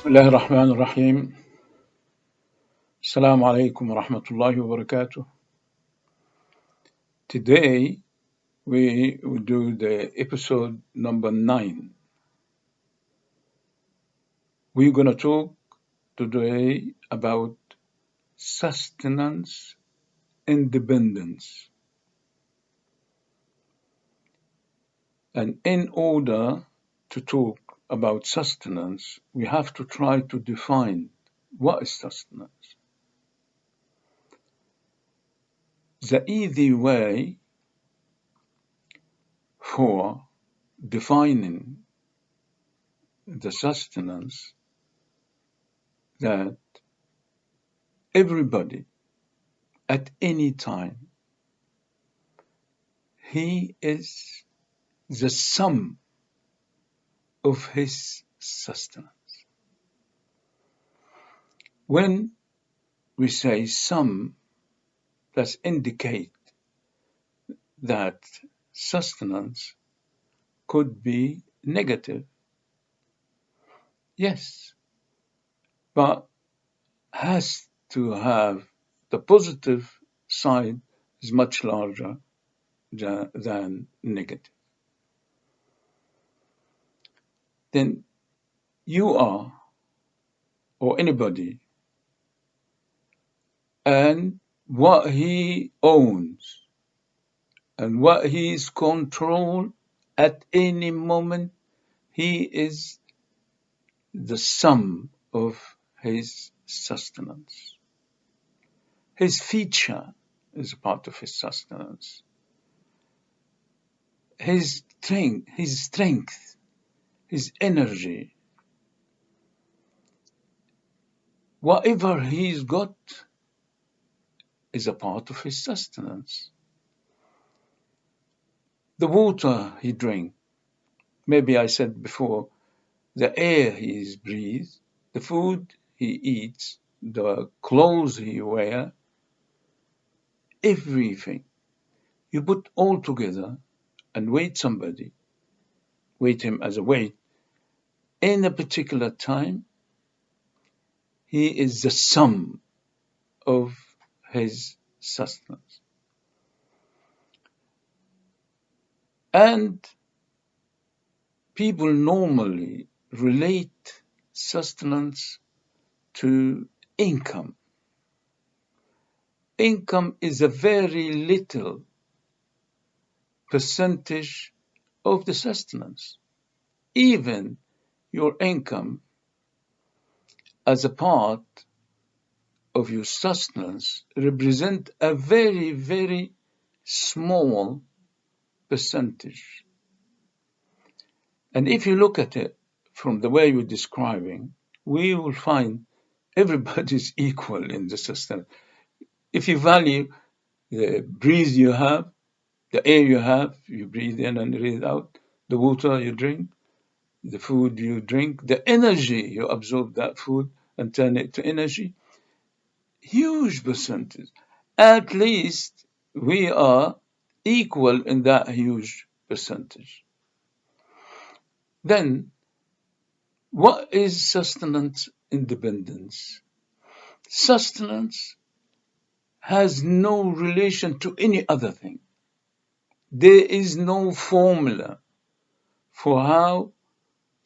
بسم الله الرحمن الرحيم. السلام عليكم ورحمة الله وبركاته. Today we will do the episode number 9. We're going to talk today about sustenance independence. And in order to talk about sustenance, we have to try to define what is sustenance. The easy way for defining the sustenance that everybody at any time, he is the sum of his sustenance. When we say sum, that indicate that sustenance could be negative. Yes, but has to have the positive side is much larger than negative. Then you are, or anybody, and what he owns and what he is controlled at any moment, he is the sum of his sustenance. His feature is a part of his sustenance. His strength, his energy, whatever he's got is a part of his sustenance. The water he drinks, maybe I said before, the air he breathes, the food he eats, the clothes he wears, everything. You put all together and weight him as a weight, in a particular time, he is the sum of his sustenance. And people normally relate sustenance to income. Income is a very little percentage of the sustenance. Even your income as a part of your sustenance represent a very, very small percentage. And if you look at it from the way you're describing, we will find everybody's equal in the sustenance. If you value the breeze you have, the air you breathe in and breathe out, the water you drink, the food you drink, the energy you absorb that food and turn it to energy, huge percentage. At least we are equal in that huge percentage. Then, what is sustenance independence? Sustenance has no relation to any other thing. There is no formula for how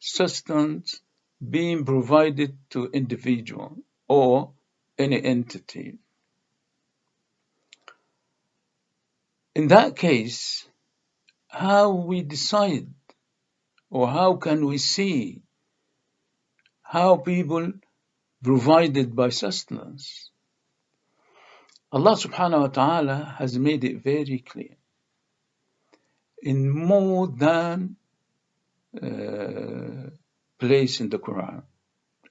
sustenance being provided to individual or any entity. In that case, how we decide or how can we see how people provided by sustenance? Allah subhanahu wa ta'ala has made it very clear in more than place in the Quran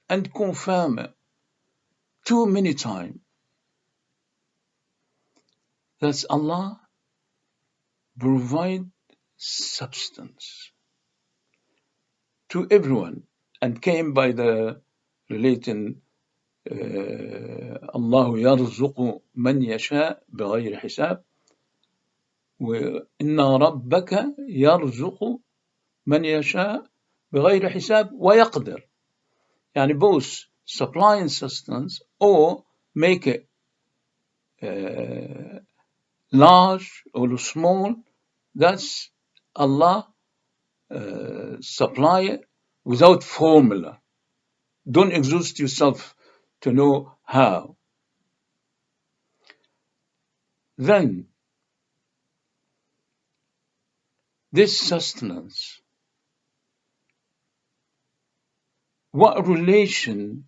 and confirm it too many times that Allah provide substance to everyone and came by the relating الله يرزق من يشاء بغير حساب وإن ربك يرزق من يشاء بغير حساب ويقدر. Yani both supply and sustenance, or make it large or small. That's Allah supply it without formula. Don't exhaust yourself to know how. Then this sustenance, what relation,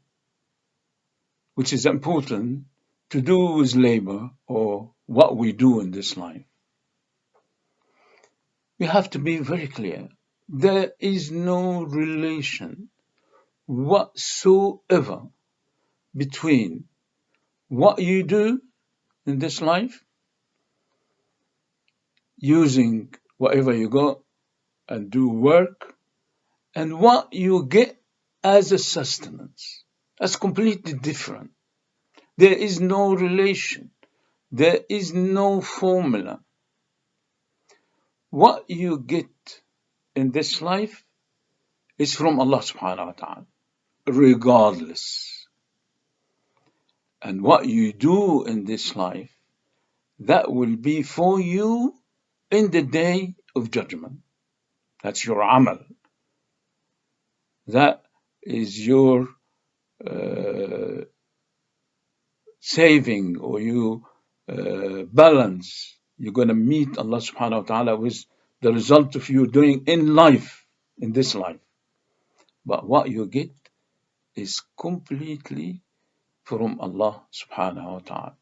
which is important, to do with labor or what we do in this life? We have to be very clear. There is no relation whatsoever between what you do in this life, using whatever you got and do work, and what you get as a sustenance. That's completely different. There is no relation. There is no formula. What you get in this life is from Allah subhanahu wa ta'ala, regardless. And what you do in this life, that will be for you in the day of judgment. That's your amal. That is your saving, or you balance. You're going to meet Allah subhanahu wa ta'ala with the result of you doing in life, in this life. But what you get is completely from Allah subhanahu wa ta'ala.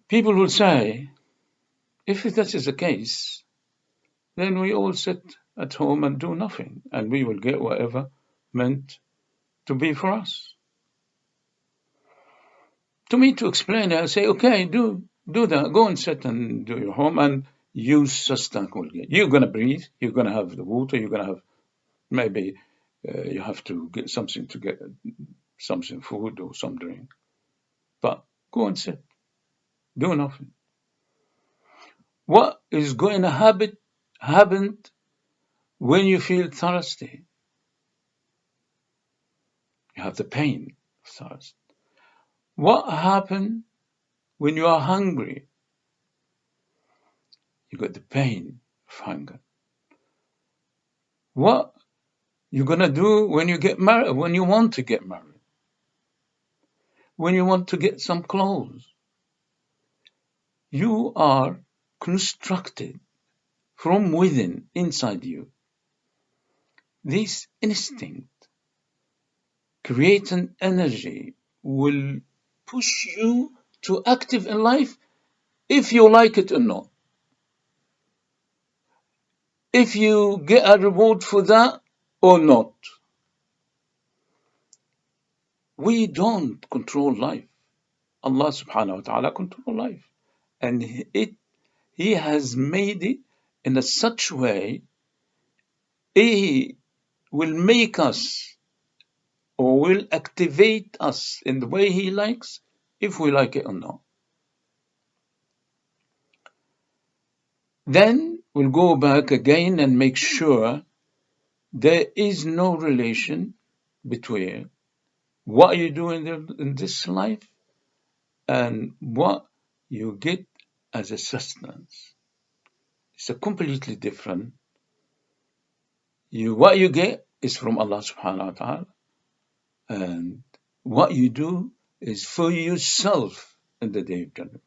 People will say, if that is the case, then we all sit at home and do nothing, and we will get whatever meant to be for us. To me, to explain it, I say, okay, do that. Go and sit and do your home and use sustenance. You're going to breathe. You're going to have the water. You're going to have maybe you have to get something to get something, food or some drink. But go and sit. Do nothing. What is going to happen when you feel thirsty? You have the pain of thirst. What happens when you are hungry? You got the pain of hunger. What you're going to do when you get married, when you want to get married, when you want to get some clothes? You are constructed from within, inside you. This instinct creates an energy, will push you to active in life if you like it or not. If you get a reward for that or not. We don't control life. Allah subhanahu wa ta'ala controls life. And He has made it in a such way, He will make us or will activate us in the way He likes, if we like it or not. Then we'll go back again and make sure there is no relation between what you do in this life and what you get as a sustenance. It's a completely different. What you get is from Allah subhanahu wa ta'ala, and what you do is for yourself in the day of judgment.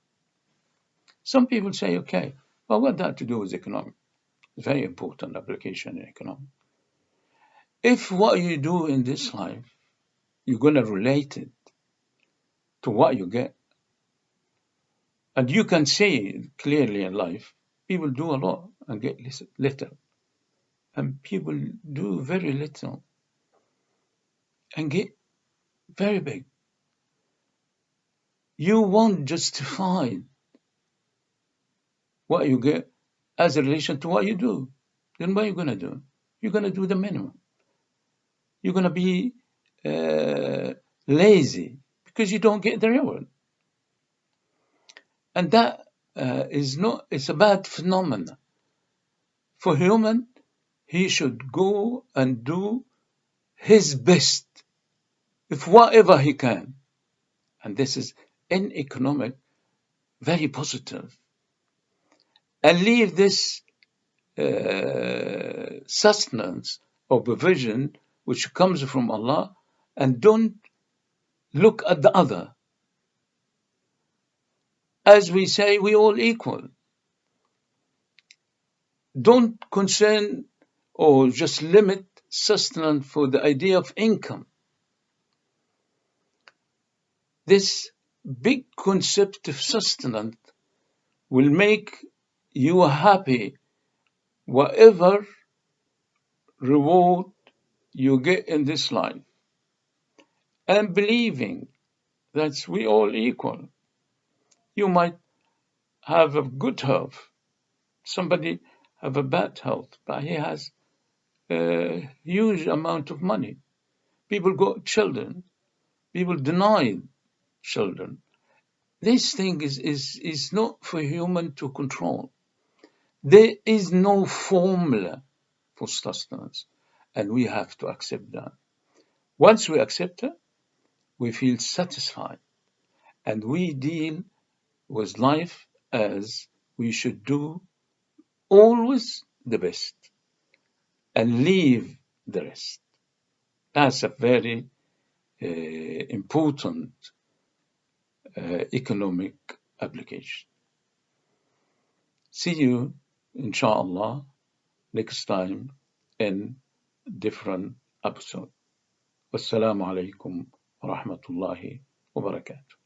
Some people say, okay, well, what that to do with economics? It's very important application in economics. If what you do in this life, you're going to relate it to what you get, and you can see clearly in life, people do a lot and get little, and people do very little and get very big. You won't justify what you get as a relation to what you do. Then what are you going to do? You're going to do the minimum. You're going to be lazy because you don't get the reward. And that it's a bad phenomenon. For human, he should go and do his best, if whatever he can. And this is in economic very positive. And leave this sustenance or provision which comes from Allah, and don't look at the other. As we say, we all equal. Don't concern or just limit sustenance for the idea of income. This big concept of sustenance will make you happy whatever reward you get in this life, and believing that we all equal. You might have a good health, somebody have a bad health, but he has a huge amount of money. People got children, people deny children. This thing is not for human to control. There is no formula for sustenance, and we have to accept that. Once we accept it, we feel satisfied, and we deal with life as we should do, always the best, and leave the rest. That's a very important economic application. See you, inshallah, next time in different episode. Wassalamu alaikum wa rahmatullahi wa barakatuh.